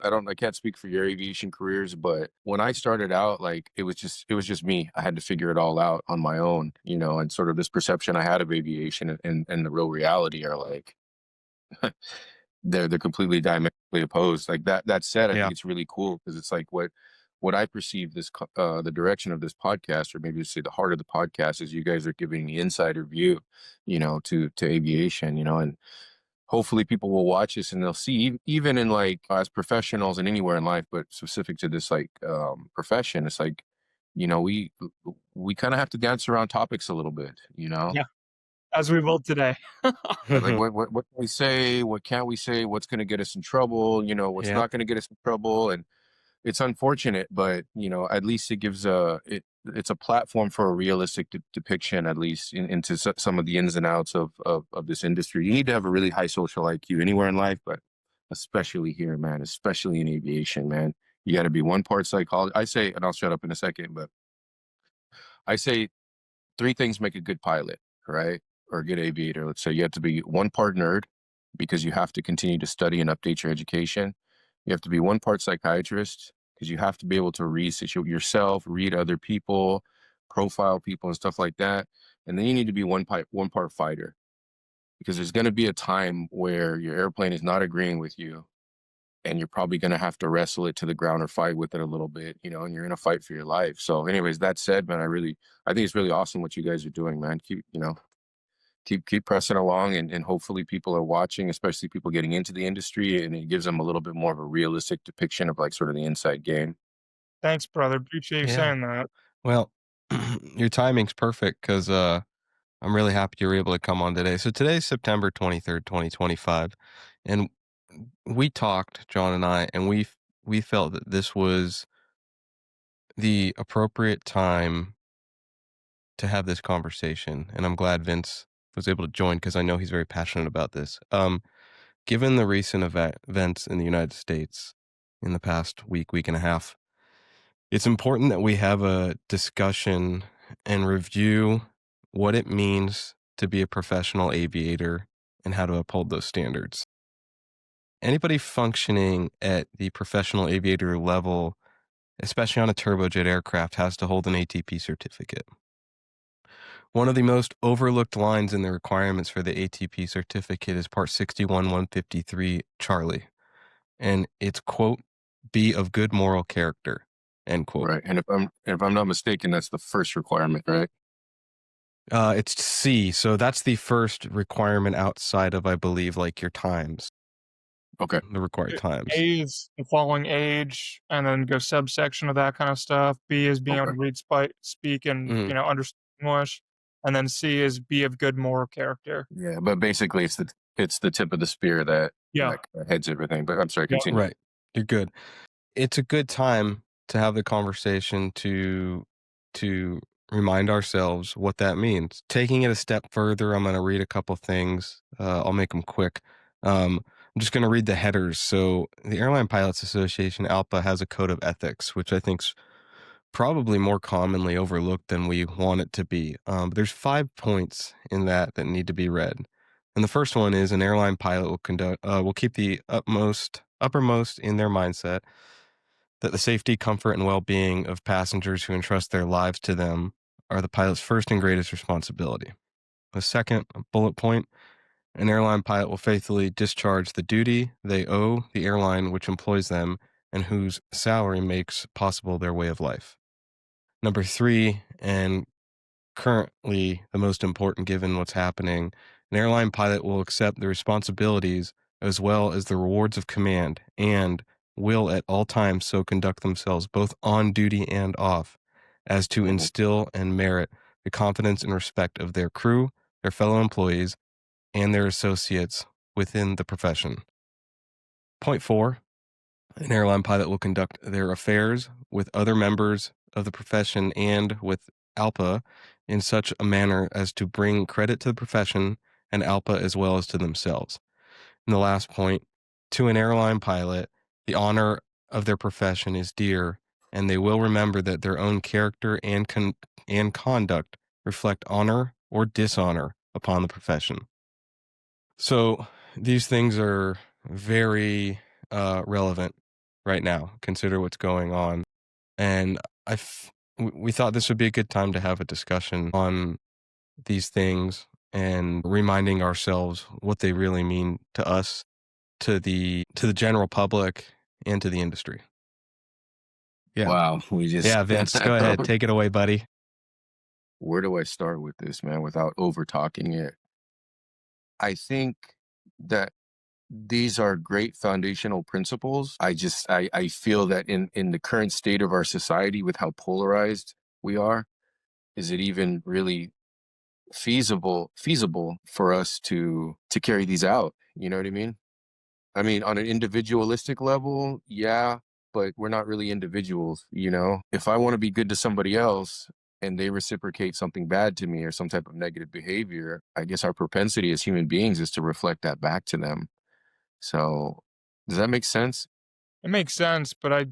I can't speak for your aviation careers, but when I started out, like it was just me. I had to figure it all out on my own, and sort of this perception I had of aviation and the real reality are like they're completely diametrically opposed. Like that said, I Yeah. think it's really cool because it's like what I perceive the direction of this podcast, or maybe to say the heart of the podcast, is you guys are giving the insider view, to aviation, and hopefully people will watch this and they'll see even in like as professionals and anywhere in life, but specific to this like profession, it's like, we kind of have to dance around topics a little bit, Yeah, as we will today. like what can we say, what can't we say, what's going to get us in trouble, what's Yeah. not going to get us in trouble. And it's unfortunate, but at least it gives it's a platform for a realistic depiction, at least into some of the ins and outs of this industry. You need to have a really high social IQ anywhere in life, but especially here, man, especially in aviation, man. You got to be one part psychology. I say, and I'll shut up in a second, but I say three things make a good pilot, right? Or a good aviator. Let's say you have to be one part nerd because you have to continue to study and update your education. You have to be one part psychiatrist because you have to be able to read yourself, read other people, profile people and stuff like that. And then you need to be one part fighter because there's going to be a time where your airplane is not agreeing with you and you're probably going to have to wrestle it to the ground or fight with it a little bit, and you're in a fight for your life. So anyways, that said, man, I think it's really awesome what you guys are doing, man. Keep pressing along, and hopefully people are watching, especially people getting into the industry, and it gives them a little bit more of a realistic depiction of like sort of the inside game. Thanks, brother. Appreciate you Yeah. saying that. Well, your timing's perfect because I'm really happy you were able to come on today. So today's September 23rd, 2025, and we talked, John and I, and we felt that this was the appropriate time to have this conversation, and I'm glad Vince was able to join because I know he's very passionate about this. Given the recent events in the United States in the past week and a half, it's important that we have a discussion and review what it means to be a professional aviator and how to uphold those standards. Anybody functioning at the professional aviator level, especially on a turbojet aircraft, has to hold an ATP certificate. One of the most overlooked lines in the requirements for the ATP certificate is Part 61 153 Charlie, and it's, quote, be of good moral character, end quote. Right. And if I'm not mistaken, that's the first requirement, right? It's C, so that's the first requirement outside of, I believe, like your times, Okay. the required times. A is the following age, and then go subsection of that kind of stuff. B is being able Okay. to read, speak, and Mm. understand English. And then C is be of good moral character. Yeah, but basically it's the tip of the spear that Yeah, that heads everything. But I'm sorry, yeah. continue. Right, you're good. It's a good time to have the conversation to remind ourselves what that means. Taking it a step further, I'm going to read a couple things. I'll make them quick. I'm just going to read the headers. So, the Airline Pilots Association, ALPA, has a code of ethics, which I think's probably more commonly overlooked than we want it to be. But there's 5 points in that need to be read. And the first one is an airline pilot will keep the uppermost in their mindset that the safety, comfort, and well-being of passengers who entrust their lives to them are the pilot's first and greatest responsibility. The second bullet point, an airline pilot will faithfully discharge the duty they owe the airline which employs them and whose salary makes possible their way of life. Number 3, and currently the most important given what's happening, an airline pilot will accept the responsibilities as well as the rewards of command and will at all times so conduct themselves both on duty and off as to Mhm. instill and merit the confidence and respect of their crew, their fellow employees, and their associates within the profession. Point 4, an airline pilot will conduct their affairs with other members of the profession and with ALPA in such a manner as to bring credit to the profession and ALPA as well as to themselves. And the last point, to an airline pilot, the honor of their profession is dear, and they will remember that their own character and conduct reflect honor or dishonor upon the profession. So these things are very relevant right now. Consider what's going on. And we thought this would be a good time to have a discussion on these things and reminding ourselves what they really mean to us, to the general public, and to the industry. Yeah. Wow, we just Yeah, Vince, go ahead. Take it away, buddy. where do I start with this, man, without over talking it? I think that these are great foundational principles. I feel that in the current state of our society, with how polarized we are, is it even really feasible for us to carry these out? You know what I mean? I mean, on an individualistic level, yeah, but we're not really individuals, you know? If I want to be good to somebody else and they reciprocate something bad to me or some type of negative behavior, I guess our propensity as human beings is to reflect that back to them. So, does that make sense? It makes sense, but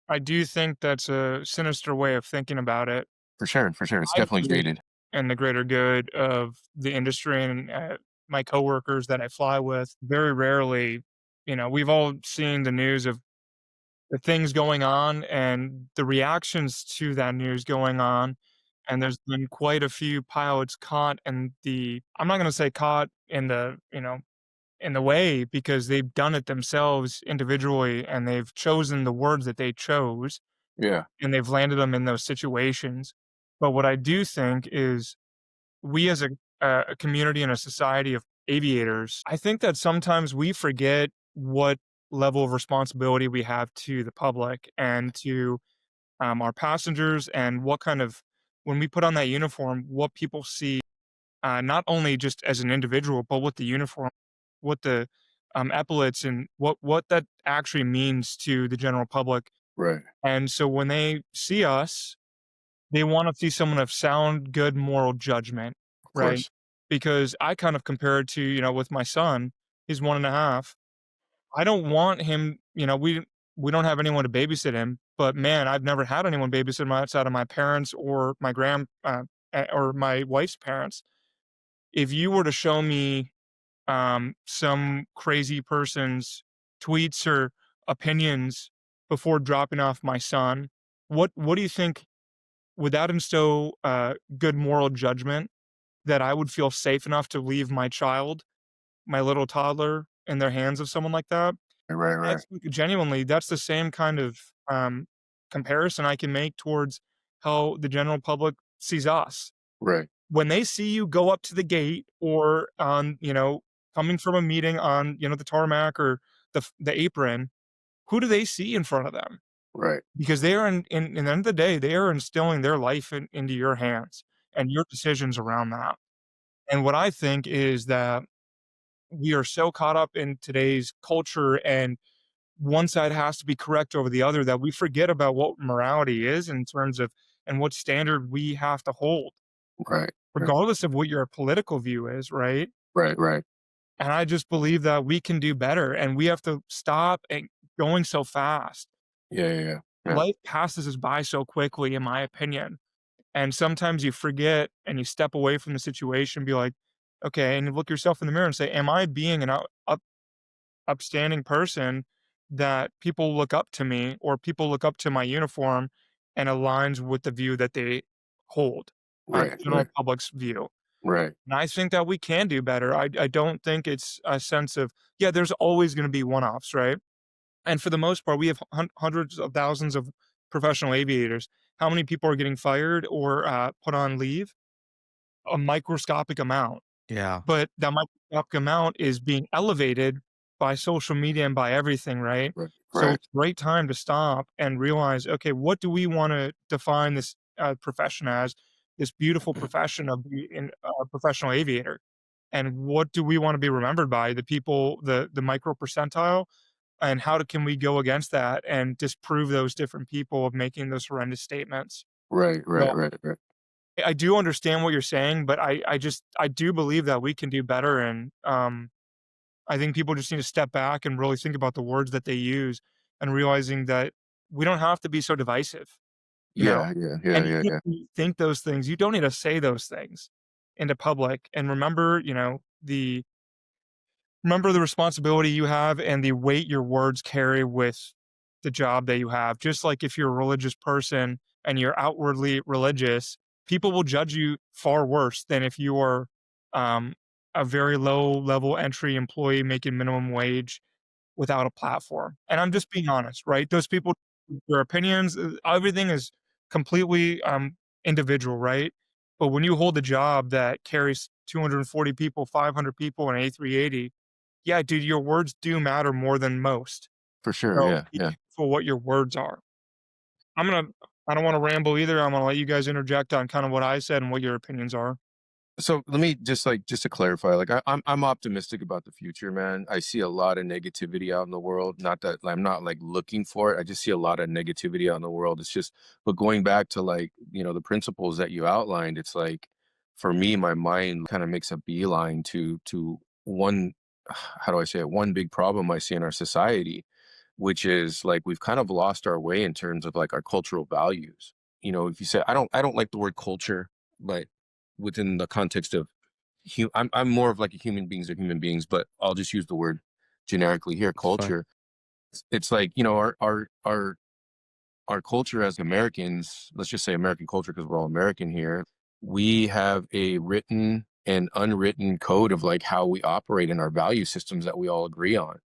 I do think that's a sinister way of thinking about it. For sure, for sure. It's I definitely believe jaded. in the greater good of the industry and my coworkers that I fly with. Very rarely, we've all seen the news of the things going on and the reactions to that news going on. And there's been quite a few pilots caught in I'm not going to say caught in in the way because they've done it themselves individually and they've chosen the words that they chose Yeah, and they've landed them in those situations. But what I do think is we as a community and a society of aviators, I think that sometimes we forget what level of responsibility we have to the public and to our passengers and what kind of, when we put on that uniform, what people see, not only just as an individual, but what the uniform, what the epaulets and what that actually means to the general public. right. And so when they see us, they wanna see someone of sound, good moral judgment, Of right? course. Because I kind of compare it to, with my son, he's 1.5. I don't want him, we don't have anyone to babysit him, but man, I've never had anyone babysit him outside of my parents or my or my wife's parents. If you were to show me, some crazy person's tweets or opinions before dropping off my son, what do you think would that instill good moral judgment that I would feel safe enough to leave my child, my little toddler, in their hands of someone like that? Right, I right, think genuinely that's the same kind of comparison I can make towards how the general public sees us. right, When they see you go up to the gate or on, coming from a meeting on, the tarmac or the apron, who do they see in front of them? right, Because they are in the end of the day, they are instilling their life into your hands and your decisions around that. And what I think is that we are so caught up in today's culture and one side has to be correct over the other that we forget about what morality is in terms of and what standard we have to hold, right, right, regardless of what your political view is, right? right, right. And I just believe that we can do better and we have to stop and going so fast. Yeah, yeah, yeah. Yeah, Life passes us by so quickly, in my opinion. And sometimes you forget and you step away from the situation, be like, okay, and you look yourself in the mirror and say, am I being an upstanding person that people look up to me or people look up to my uniform and aligns with the view that they hold, right, general right, public's view. right, And I think that we can do better. I don't think it's a sense of, yeah, there's always going to be one offs, right? And for the most part, we have hundreds of thousands of professional aviators. How many people are getting fired or put on leave? A microscopic amount. Yeah. But that microscopic amount is being elevated by social media and by everything, right? right, So right, it's a great time to stop and realize, okay, what do we want to define this profession as? This beautiful profession of being a professional aviator, and what do we want to be remembered by? The people, the micro percentile, and can we go against that and disprove those different people of making those horrendous statements? right, right, So right, right. I do understand what you're saying, but I do believe that we can do better, and, I think people just need to step back and really think about the words that they use and realizing that we don't have to be so divisive, you know? Yeah, yeah, yeah, And yeah, even if yeah. you think those things, you don't need to say those things into public, and remember, remember the responsibility you have and the weight your words carry with the job that you have. Just like if you're a religious person and you're outwardly religious, people will judge you far worse than if you are um, a very low level entry employee making minimum wage without a platform. And I'm just being honest, right? Those people, their opinions, everything is completely individual, right? But when you hold a job that carries 240 people, 500 people, and A380, yeah, dude, your words do matter more than most. For sure. So Yeah. be Yeah. careful what your words are. I'm gonna. I don't want to ramble either. I'm gonna let you guys interject on kind of what I said and what your opinions are. So let me just to clarify, like I'm optimistic about the future, man. I see a lot of negativity out in the world. Not that I'm not like looking for it. I just see a lot of negativity out in the world. It's just, but going back to like, the principles that you outlined, it's like for me, my mind kind of makes a beeline to one, how do I say it? One big problem I see in our society, which is like we've kind of lost our way in terms of like our cultural values. If you say I don't like the word culture, but within the context of I'm more of like a human beings are human beings, but I'll just use the word generically here, It's fine. culture. It's like, our culture as Americans, let's just say American culture because we're all American here. We have a written and unwritten code of like how we operate in our value systems that we all agree on.